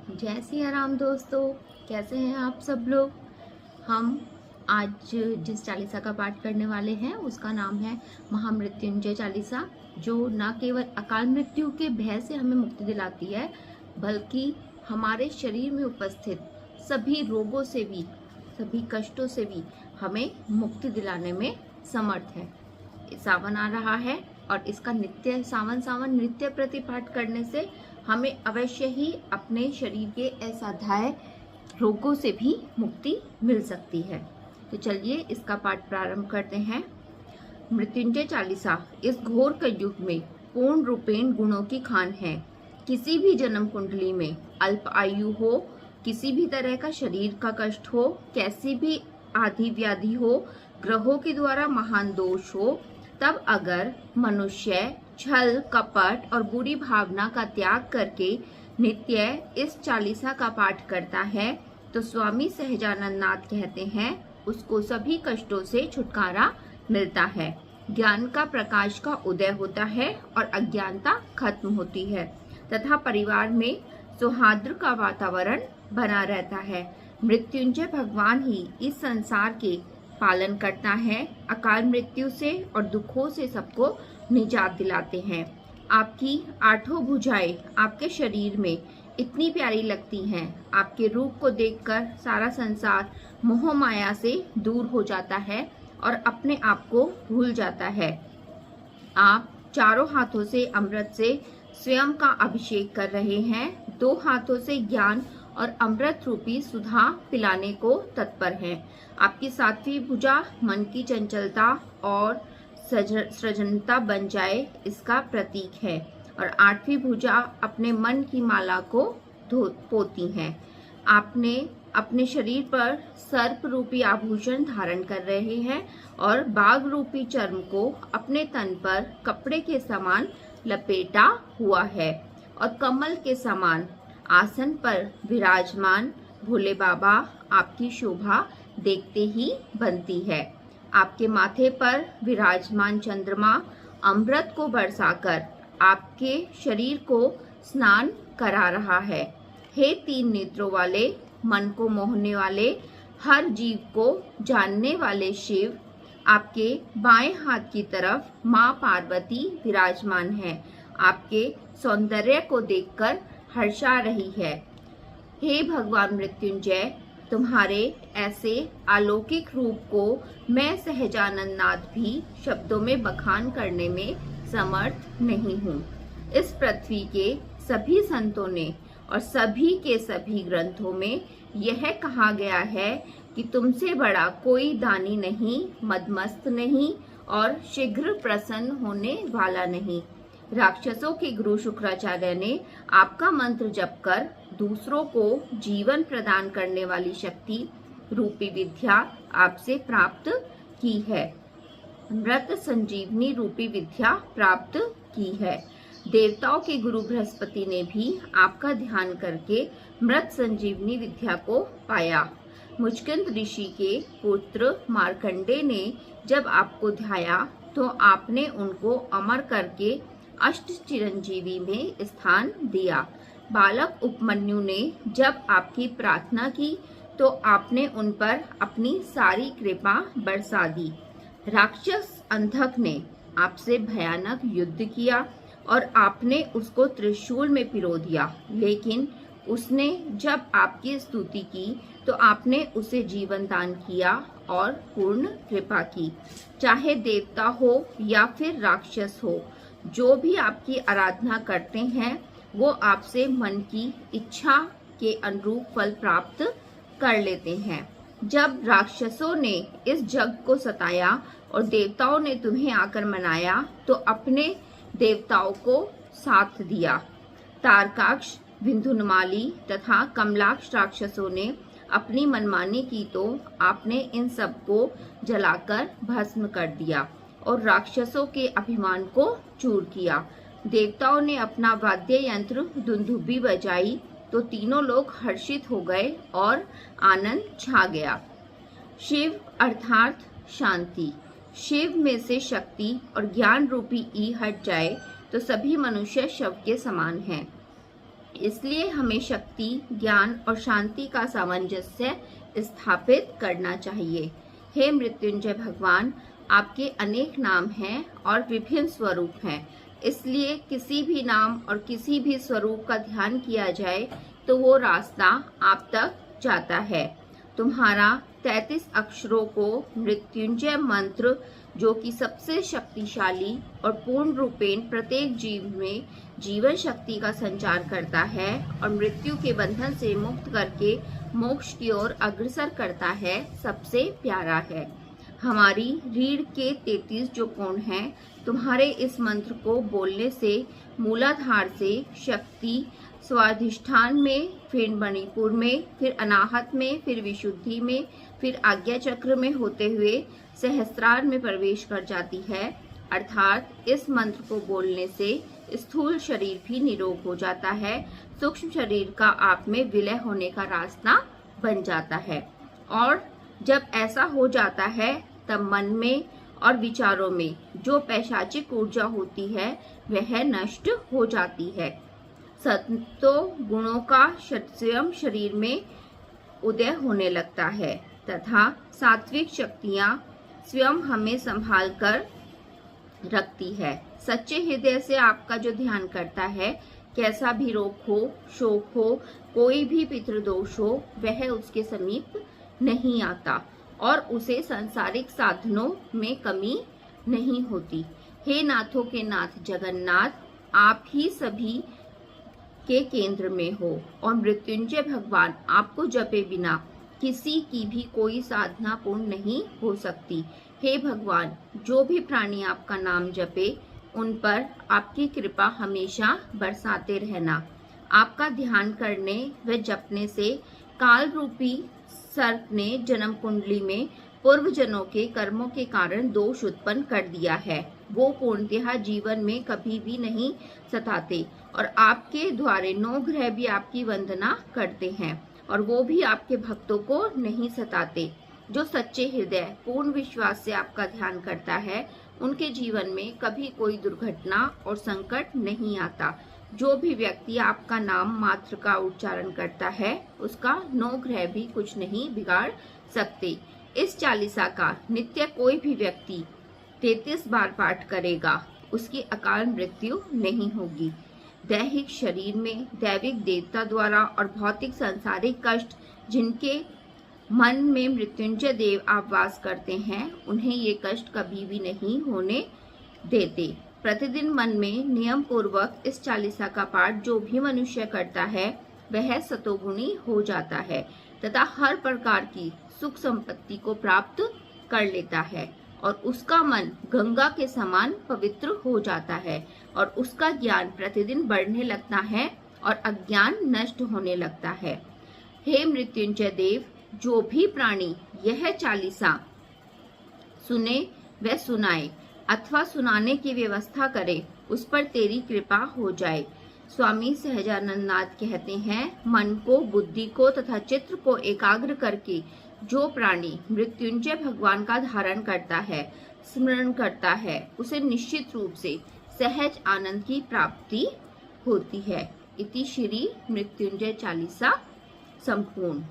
जय सिया राम दोस्तों, कैसे हैं आप सब लोग। हम आज जिस चालीसा का पाठ करने वाले हैं उसका नाम है महामृत्युंजय चालीसा, जो न केवल अकाल मृत्यु के भय से हमें मुक्ति दिलाती है, बल्कि हमारे शरीर में उपस्थित सभी रोगों से भी, सभी कष्टों से भी हमें मुक्ति दिलाने में समर्थ है। सावन आ रहा है और इसका नित्य सावन नित्य प्रति पाठ करने से हमें अवश्य ही अपने शरीर के असाध्य रोगों से भी मुक्ति मिल सकती है। तो चलिए इसका पाठ प्रारंभ करते हैं। मृत्युंजय चालीसा इस घोर कलयुग में पूर्ण रूपेण गुणों की खान है। किसी भी जन्म कुंडली में अल्प आयु हो, किसी भी तरह का शरीर का कष्ट हो, कैसी भी आदि व्याधि हो, ग्रहों के द्वारा महान दोष हो, तब अगर मनुष्य छल कपट और बुरी भावना का त्याग करके नित्य इस चालीसा का पाठ करता है तो स्वामी सहजानंद नाथ कहते हैं उसको सभी कष्टों से छुटकारा मिलता है। ज्ञान का प्रकाश का उदय होता है और अज्ञानता खत्म होती है तथा परिवार में सौहार्द का वातावरण बना रहता है। मृत्युंजय भगवान ही इस संसार के पालन करता है, अकाल मृत्यु से और दुखों से सबको निजात दिलाते हैं। आपकी आठों भुजाएं आपके शरीर में इतनी प्यारी लगती हैं, आपके रूप को देखकर सारा संसार मोह माया से दूर हो जाता है और अपने आप को भूल जाता है। आप चारों हाथों से अमृत से स्वयं का अभिषेक कर रहे हैं, दो हाथों से ज्ञान और अमृत रूपी सुधा पिलाने को तत्पर हैं। आपकी सातवीं भुजा मन की चंचलता और सृजनता बन जाए इसका प्रतीक है और आठवीं भुजा अपने मन की माला को पोती है। आपने अपने शरीर पर सर्प रूपी आभूषण धारण कर रहे हैं और बाघ रूपी चर्म को अपने तन पर कपड़े के समान लपेटा हुआ है और कमल के समान आसन पर विराजमान भोले बाबा आपकी शोभा देखते ही बनती है। आपके माथे पर विराजमान चंद्रमा अमृत को बरसाकर आपके शरीर को स्नान करा रहा है। हे तीन नेत्रों वाले, मन को मोहने वाले, हर जीव को जानने वाले शिव, आपके बाएं हाथ की तरफ माँ पार्वती विराजमान है, आपके सौंदर्य को देखकर हर्षा रही है। हे भगवान मृत्युंजय, तुम्हारे ऐसे अलौकिक रूप को मैं सहजानंद नाथ भी शब्दों में बखान करने में समर्थ नहीं हूँ। इस पृथ्वी के सभी संतों ने और सभी के सभी ग्रंथों में यह कहा गया है कि तुमसे बड़ा कोई दानी नहीं, मदमस्त नहीं और शीघ्र प्रसन्न होने वाला नहीं। राक्षसों के गुरु शुक्राचार्य ने आपका मंत्र जप कर दूसरों को जीवन प्रदान करने वाली शक्ति रूपी विद्या आपसे प्राप्त की है, मृत संजीवनी रूपी विद्या प्राप्त की है। देवताओं के गुरु बृहस्पति ने भी आपका ध्यान करके मृत संजीवनी विद्या को पाया। मुचकुंद ऋषि के पुत्र मार्कंडे ने जब आपको ध्याया तो आपने उनको अमर करके अष्ट चिरंजीवी में स्थान दिया। बालक उपमन्यु ने जब आपकी प्रार्थना की तो आपने उन पर अपनी सारी कृपा बरसा दी। राक्षस अंधक ने आपसे भयानक युद्ध किया और आपने उसको त्रिशूल में पिरो दिया, लेकिन उसने जब आपकी स्तुति की तो आपने उसे जीवन दान किया और पूर्ण कृपा की। चाहे देवता हो या फिर राक्षस हो, जो भी आपकी आराधना करते हैं वो आपसे मन की इच्छा के अनुरूप फल प्राप्त कर लेते हैं। जब राक्षसों ने इस जग को सताया और देवताओं ने तुम्हें आकर मनाया तो अपने देवताओं को साथ दिया। तारकाक्ष, विंध्युन्माली तथा कमलाक्ष राक्षसों ने अपनी मनमानी की तो आपने इन सबको जलाकर भस्म कर दिया और राक्षसों के अभिमान को चूर किया। देवताओं ने अपना वाद्य यंत्र दुंदुभी बजाई तो तीनों लोग हर्षित हो गए और आनंद छा गया। शिव अर्थात शांति, शिव में से शक्ति और ज्ञान रूपी ई हट जाए तो सभी मनुष्य शव के समान हैं। इसलिए हमें शक्ति, ज्ञान और शांति का सामंजस्य स्थापित करना चाहिए। हे मृत्युंजय भगवान, आपके अनेक नाम हैं और विभिन्न स्वरूप हैं, इसलिए किसी भी नाम और किसी भी स्वरूप का ध्यान किया जाए तो वो रास्ता आप तक जाता है। तुम्हारा 33 अक्षरों को मृत्युंजय मंत्र, जो कि सबसे शक्तिशाली और पूर्ण रूपेण प्रत्येक जीव में जीवन शक्ति का संचार करता है और मृत्यु के बंधन से मुक्त करके मोक्ष की ओर अग्रसर करता है, सबसे प्यारा है। हमारी रीढ़ के 33 जो कोण हैं, तुम्हारे इस मंत्र को बोलने से मूलाधार से शक्ति स्वाधिष्ठान में, फिर मणिपुर में, फिर अनाहत में, फिर विशुद्धि में, फिर आज्ञा चक्र में होते हुए सहस्त्रार में प्रवेश कर जाती है। अर्थात इस मंत्र को बोलने से स्थूल शरीर भी निरोग हो जाता है, सूक्ष्म शरीर का आप में विलय होने का रास्ता बन जाता है। और जब ऐसा हो जाता है तब मन में और विचारों में जो पैशाचिक ऊर्जा होती है वह नष्ट हो जाती है। सत्तो गुणों का स्वयं शरीर में उदय होने लगता है तथा सात्विक शक्तियां स्वयं हमें संभाल कर रखती है। सच्चे हृदय से आपका जो ध्यान करता है, कैसा भी रोग हो, शोक हो, कोई भी पितृदोष हो, वह उसके समीप नहीं आता और उसे सांसारिक साधनों में कमी नहीं होती। हे नाथों के नाथ जगन्नाथ, आप ही सभी के केंद्र में हो और मृत्युंजय भगवान आपको जपे बिना किसी की भी कोई साधना पूर्ण नहीं हो सकती। हे भगवान, जो भी प्राणी आपका नाम जपे उन पर आपकी कृपा हमेशा बरसाते रहना। आपका ध्यान करने व जपने से काल रूपी सर्प ने जन्म कुंडली में पूर्व जनों के कर्मों के कारण दोष उत्पन्न कर दिया है, वो पूर्णतः जीवन में कभी भी नहीं सताते और आपके द्वारे 9 ग्रह भी आपकी वंदना करते हैं और वो भी आपके भक्तों को नहीं सताते। जो सच्चे हृदय पूर्ण विश्वास से आपका ध्यान करता है, उनके जीवन में कभी कोई दुर्घटना और संकट नहीं आता। जो भी व्यक्ति आपका नाम मात्र का उच्चारण करता है, उसका 9 ग्रह भी कुछ नहीं बिगाड़ सकते। इस चालीसा का नित्य कोई भी व्यक्ति 33 बार पाठ करेगा, उसकी अकाल मृत्यु नहीं होगी। दैहिक शरीर में दैविक देवता द्वारा और भौतिक सांसारिक कष्ट जिनके मन में मृत्युंजय देव आप वास करते हैं, उन्हें ये कष्ट कभी भी नहीं होने देते। प्रतिदिन मन में नियम पूर्वक इस चालीसा का पाठ जो भी मनुष्य करता है वह सतोगुणी हो जाता है तथा हर प्रकार की सुख संपत्ति को प्राप्त कर लेता है और उसका मन गंगा के समान पवित्र हो जाता है और उसका ज्ञान प्रतिदिन बढ़ने लगता है और अज्ञान नष्ट होने लगता है। हे मृत्युंजय देव, जो भी प्राणी यह चालीसा सुने व सुनाए अथवा सुनाने की व्यवस्था करे, उस पर तेरी कृपा हो जाए। स्वामी सहजानंद नाथ कहते हैं, मन को, बुद्धि को तथा चित्त को एकाग्र करके जो प्राणी मृत्युंजय भगवान का धारण करता है, स्मरण करता है, उसे निश्चित रूप से सहज आनंद की प्राप्ति होती है। इति श्री मृत्युंजय चालीसा संपूर्ण।